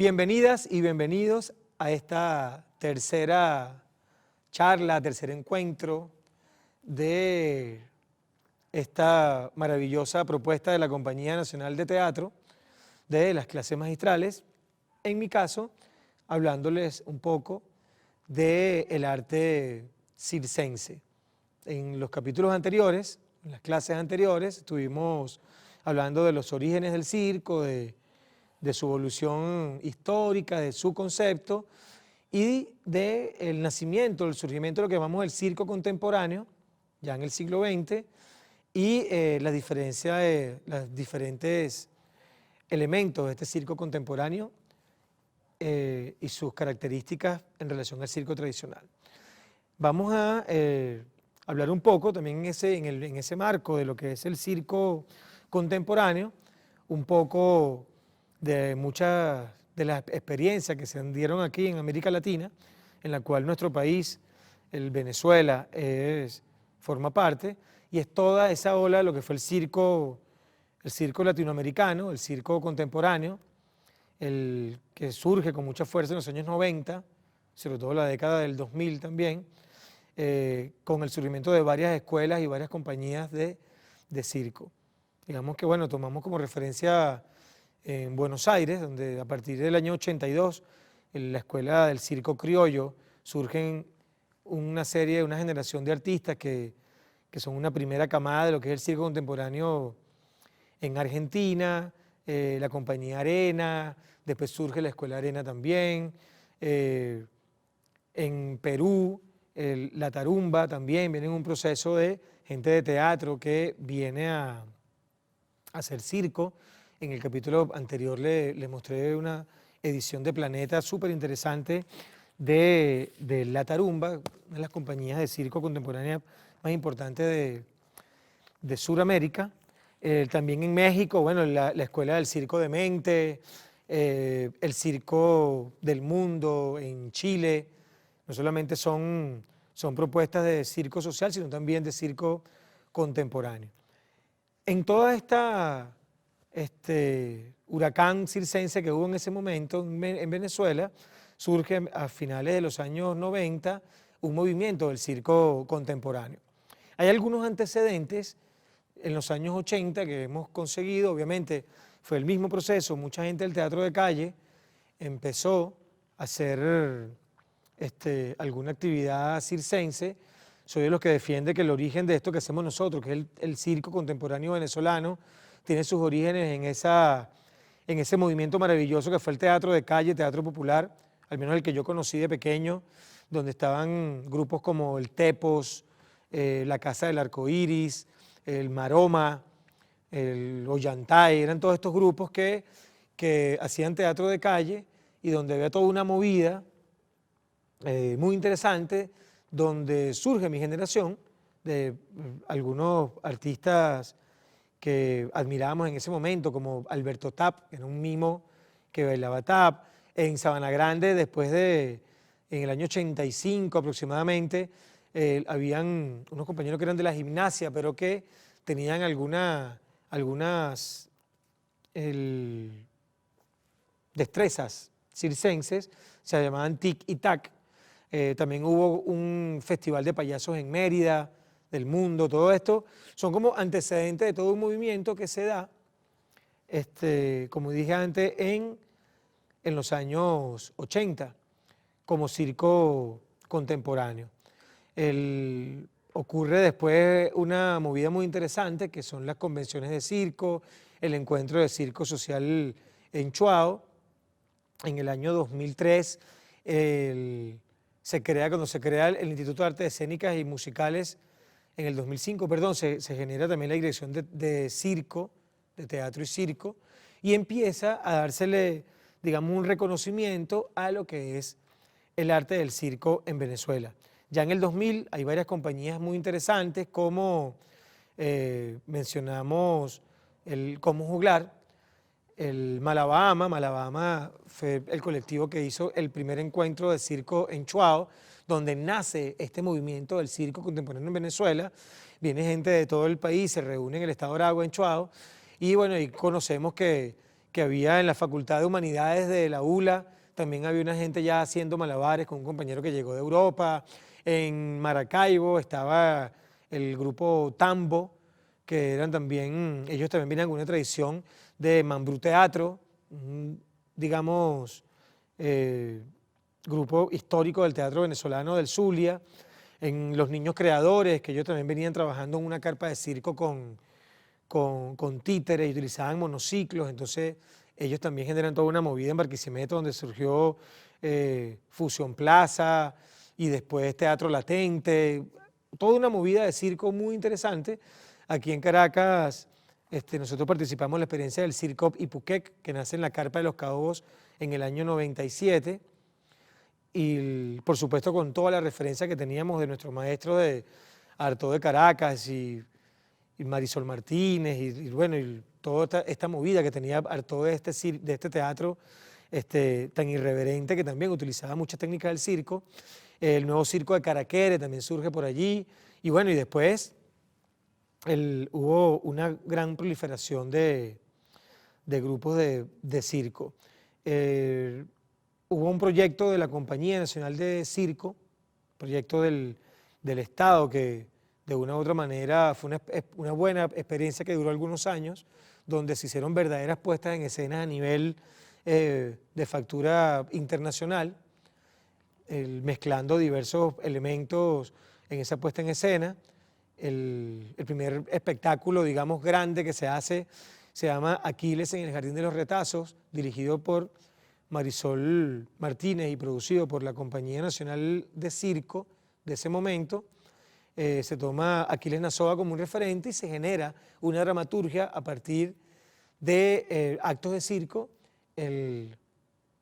Bienvenidas y bienvenidos a esta tercera charla, tercer encuentro de esta maravillosa propuesta de la Compañía Nacional de Teatro de las clases magistrales. En mi caso, hablándoles un poco del arte circense. En los capítulos anteriores, en las clases anteriores, estuvimos hablando de los orígenes del circo, de su evolución histórica, de su concepto y del nacimiento, el surgimiento de lo que llamamos el circo contemporáneo, ya en el siglo XX, y las diferentes elementos de este circo contemporáneo y sus características en relación al circo tradicional. Vamos a hablar un poco también en ese marco de lo que es el circo contemporáneo, un poco de muchas de las experiencias que se dieron aquí en América Latina, en la cual nuestro país, el Venezuela, forma parte, y es toda esa ola de lo que fue el circo latinoamericano, el circo contemporáneo, el que surge con mucha fuerza en los años 90, sobre todo la década del 2000 también, con el surgimiento de varias escuelas y varias compañías de circo. Digamos que, bueno, tomamos como referencia en Buenos Aires, donde a partir del año 82, en la Escuela del Circo Criollo, surgen una generación de artistas que son una primera camada de lo que es el circo contemporáneo en Argentina, la compañía Arena, después surge la Escuela Arena también, en Perú, la Tarumba también, viene en un proceso de gente de teatro que viene a hacer circo. En el capítulo anterior le mostré una edición de Planeta súper interesante de La Tarumba, una de las compañías de circo contemporánea más importantes de Sudamérica. También en México, bueno, la Escuela del Circo de Mente, el Circo del Mundo en Chile. No solamente son propuestas de circo social, sino también de circo contemporáneo. En toda esta huracán circense que hubo en ese momento en Venezuela, surge a finales de los años 90 un movimiento del circo contemporáneo. Hay algunos antecedentes en los años 80 que hemos conseguido, obviamente fue el mismo proceso, mucha gente del teatro de calle empezó a hacer alguna actividad circense. Soy de los que defiende que el origen de esto que hacemos nosotros, que es el circo contemporáneo venezolano, tiene sus orígenes en ese movimiento maravilloso que fue el teatro de calle, teatro popular, al menos el que yo conocí de pequeño, donde estaban grupos como el Tepos, la Casa del Arco Iris, el Maroma, el Ollantay, eran todos estos grupos que hacían teatro de calle y donde había toda una movida muy interesante, donde surge mi generación de algunos artistas que admirábamos en ese momento, como Alberto Tap, que era un mimo que bailaba tap. En Sabana Grande, en el año 85 aproximadamente, habían unos compañeros que eran de la gimnasia, pero que tenían algunas destrezas circenses, se llamaban tic y tac. También hubo un festival de payasos en Mérida, del mundo. Todo esto son como antecedentes de todo un movimiento que se da, como dije antes, en los años 80, como circo contemporáneo. Ocurre después una movida muy interesante, que son las convenciones de circo, el encuentro de circo social en Chuao. En el año 2003, cuando se crea el Instituto de Artes Escénicas y Musicales, en el 2005, perdón, se genera también la dirección de circo, de teatro y circo, y empieza a dársele, digamos, un reconocimiento a lo que es el arte del circo en Venezuela. Ya en el 2000 hay varias compañías muy interesantes, como mencionamos el Como Juglar, el Malabama fue el colectivo que hizo el primer encuentro de circo en Chuao, donde nace este movimiento del circo contemporáneo en Venezuela. Viene gente de todo el país, se reúne en el estado de Aragua, en Chuao, y bueno, y conocemos que que había en la Facultad de Humanidades de la ULA, también había una gente ya haciendo malabares con un compañero que llegó de Europa. En Maracaibo estaba el grupo Tambo, que eran también, ellos también vienen con una tradición de Mambrú Teatro, digamos, grupo histórico del teatro venezolano del Zulia. En Los Niños Creadores, que ellos también venían trabajando en una carpa de circo con títeres y utilizaban monociclos. Entonces ellos también generan toda una movida en Barquisimeto, donde surgió Fusión Plaza y después Teatro Latente, toda una movida de circo muy interesante. Aquí en Caracas nosotros participamos en la experiencia del Circo Ipuquec, que nace en la Carpa de los Caobos en el año 97, y por supuesto con toda la referencia que teníamos de nuestro maestro de Artaud de Caracas y Marisol Martínez bueno, y toda esta movida que tenía Artaud de este teatro tan irreverente, que también utilizaba muchas técnicas del circo. El nuevo circo de Caraquere también surge por allí, y bueno, y después hubo una gran proliferación de grupos de circo. Hubo un proyecto de la Compañía Nacional de Circo, proyecto del Estado, que de una u otra manera fue una buena experiencia que duró algunos años, donde se hicieron verdaderas puestas en escena a nivel de factura internacional, mezclando diversos elementos en esa puesta en escena. El primer espectáculo, digamos, grande que se hace se llama Aquiles en el Jardín de los Retazos, dirigido por Marisol Martínez y producido por la Compañía Nacional de Circo de ese momento. Se toma Aquiles Nazoa como un referente y se genera una dramaturgia a partir de actos de circo en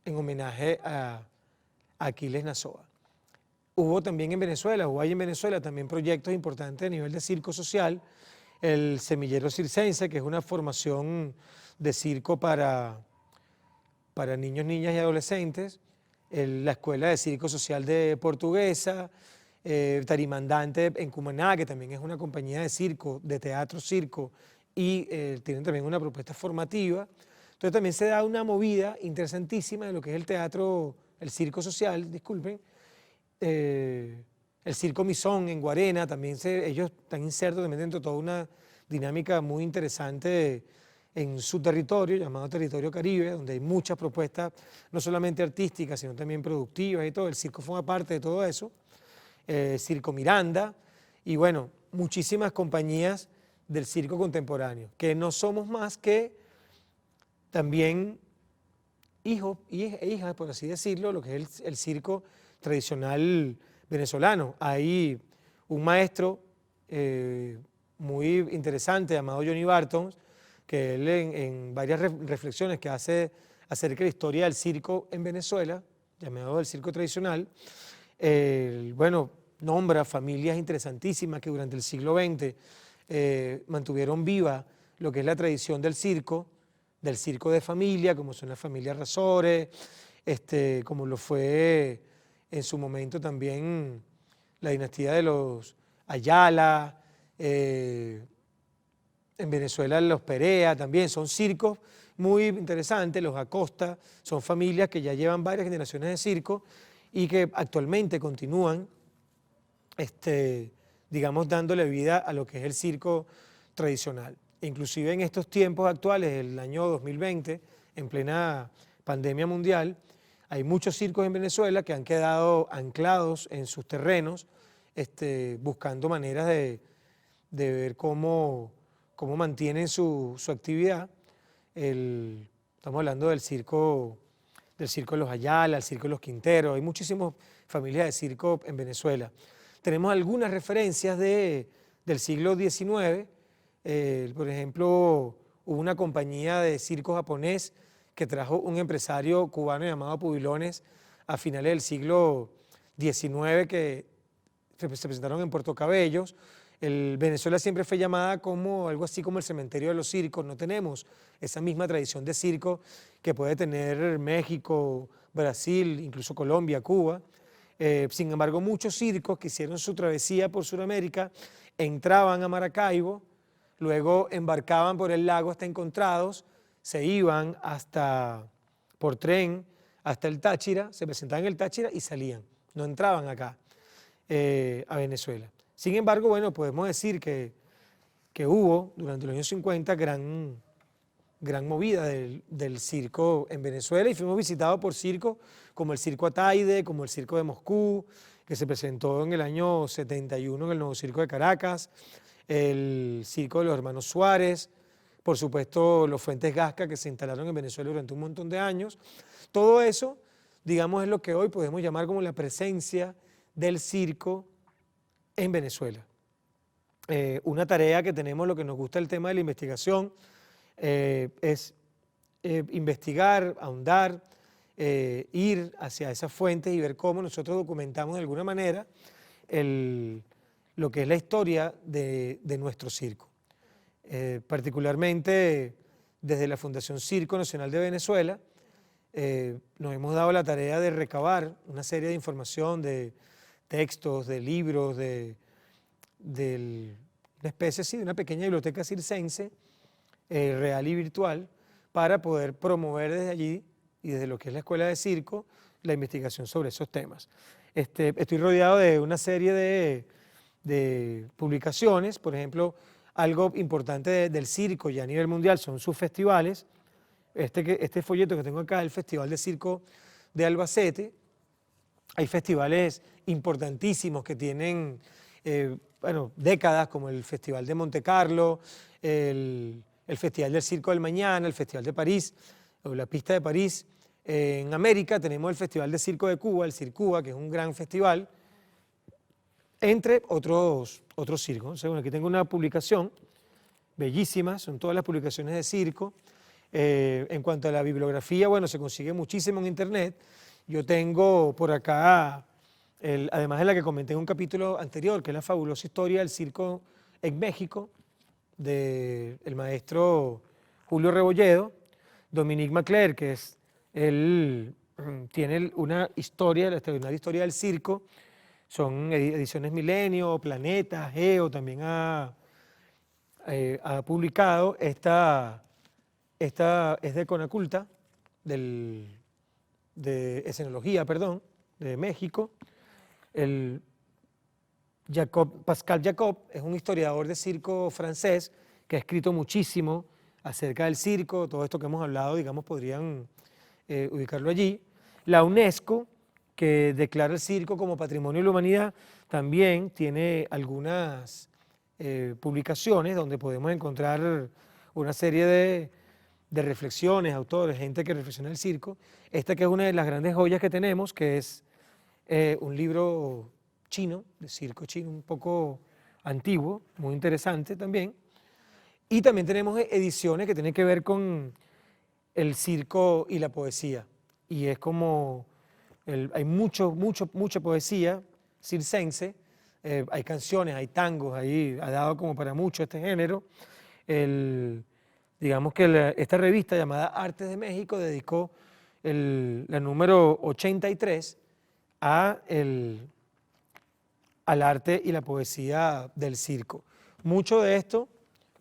homenaje a Aquiles Nazoa. Hubo también en Venezuela, o hay en Venezuela también proyectos importantes a nivel de circo social, el Semillero Circense, que es una formación de circo para niños, niñas y adolescentes, la Escuela de Circo Social de Portuguesa, Tarimandante en Cumaná, que también es una compañía de circo, de teatro circo, y tienen también una propuesta formativa. Entonces también se da una movida interesantísima de lo que es el teatro, el circo social, disculpen. El Circo Misón en Guarena, también ellos están insertos también dentro de toda una dinámica muy interesante en su territorio, llamado Territorio Caribe, donde hay muchas propuestas, no solamente artísticas, sino también productivas y todo. El circo forma parte de todo eso. Circo Miranda, y bueno, muchísimas compañías del circo contemporáneo, que no somos más que también hijos e hijas, por así decirlo, lo que es el circo tradicional venezolano. Hay un maestro muy interesante llamado Johnny Barton, que él en varias reflexiones que hace acerca de la historia del circo en Venezuela, llamado el circo tradicional, bueno, nombra familias interesantísimas que durante el siglo XX mantuvieron viva lo que es la tradición del circo de familia, como son las familias Razores, como lo fue en su momento también la dinastía de los Ayala, en Venezuela los Perea también, son circos muy interesantes, los Acosta, son familias que ya llevan varias generaciones de circo y que actualmente continúan, digamos, dándole vida a lo que es el circo tradicional. Inclusive en estos tiempos actuales, el año 2020, en plena pandemia mundial, hay muchos circos en Venezuela que han quedado anclados en sus terrenos, buscando maneras de ver cómo mantienen su actividad. Estamos hablando del circo de los Ayala, el circo de los Quinteros, hay muchísimas familias de circo en Venezuela. Tenemos algunas referencias del siglo XIX, por ejemplo, hubo una compañía de circo japonés que trajo un empresario cubano llamado Pubilones a finales del siglo XIX, que se presentaron en Puerto Cabellos. Venezuela siempre fue llamada como algo así como el cementerio de los circos. No tenemos esa misma tradición de circo que puede tener México, Brasil, incluso Colombia, Cuba. Sin embargo, muchos circos que hicieron su travesía por Sudamérica entraban a Maracaibo, luego embarcaban por el lago hasta Encontrados, se iban por tren hasta el Táchira, se presentaban en el Táchira y salían, no entraban acá a Venezuela. Sin embargo, bueno, podemos decir que hubo durante los años 50 gran movida del circo en Venezuela y fuimos visitados por circos como el Circo Ataide, como el Circo de Moscú, que se presentó en el año 71 en el Nuevo Circo de Caracas, el Circo de los Hermanos Suárez, por supuesto los Fuentes Gasca que se instalaron en Venezuela durante un montón de años. Todo eso, digamos, es lo que hoy podemos llamar como la presencia del circo en Venezuela. Una tarea que tenemos, lo que nos gusta el tema de la investigación, es investigar, ahondar, ir hacia esas fuentes y ver cómo nosotros documentamos de alguna manera lo que es la historia de nuestro circo. Particularmente desde la Fundación Circo Nacional de Venezuela, nos hemos dado la tarea de recabar una serie de información, de textos, de libros, de una especie así, de una pequeña biblioteca circense, real y virtual, para poder promover desde allí y desde lo que es la Escuela de Circo, la investigación sobre esos temas. Estoy rodeado de una serie de publicaciones, por ejemplo, algo importante del circo ya a nivel mundial son sus festivales. Este folleto que tengo acá, el Festival de Circo de Albacete. Hay festivales importantísimos que tienen décadas, como el Festival de Monte Carlo, el Festival del Circo del Mañana, el Festival de París, o la Pista de París. En América tenemos el Festival de Circo de Cuba, el Circuba, que es un gran festival, entre otros circos. Entonces, bueno, aquí tengo una publicación bellísima, son todas las publicaciones de circo. En cuanto a la bibliografía, bueno, se consigue muchísimo en internet. Yo tengo por acá, además de la que comenté en un capítulo anterior, que es la fabulosa historia del circo en México, del maestro Julio Rebolledo, Dominique Macler, que él tiene una historia, la extraordinaria historia del circo. Son ediciones Milenio, Planeta, Geo, también ha publicado. Esta es de Conaculta, de Escenología, perdón, de México. Pascal Jacob es un historiador de circo francés que ha escrito muchísimo acerca del circo. Todo esto que hemos hablado, digamos, podrían ubicarlo allí. La UNESCO, que declara el circo como Patrimonio de la Humanidad, también tiene algunas publicaciones donde podemos encontrar una serie de reflexiones, autores, gente que reflexiona el circo. Esta que es una de las grandes joyas que tenemos, que es un libro chino, de circo chino, un poco antiguo, muy interesante también. Y también tenemos ediciones que tienen que ver con el circo y la poesía. Y es como, hay mucha poesía circense, hay canciones, hay tangos, ahí ha dado como para mucho este género. Digamos que esta revista llamada Artes de México dedicó la número 83 al arte y la poesía del circo. Mucho de esto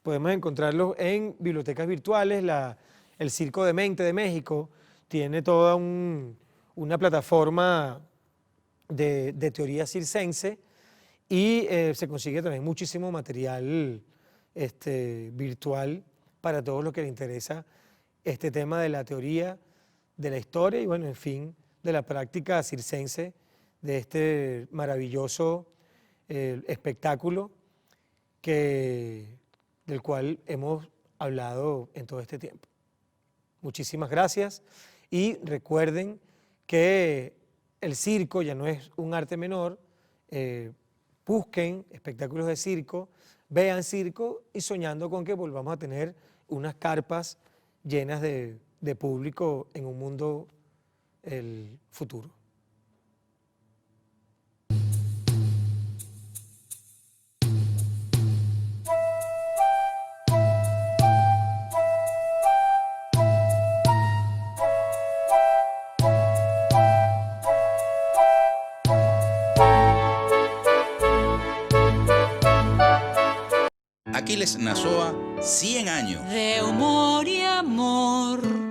podemos encontrarlo en bibliotecas virtuales. El Circo de Mente de México tiene toda una plataforma de teoría circense y se consigue también muchísimo material virtual para todos los que les interesa este tema de la teoría, de la historia y, bueno, en fin, de la práctica circense de este maravilloso espectáculo del cual hemos hablado en todo este tiempo. Muchísimas gracias y recuerden que el circo ya no es un arte menor. Busquen espectáculos de circo, vean circo y soñando con que volvamos a tener unas carpas llenas de público en un mundo futuro. Aquiles Nazoa, 100 años. De humor y amor.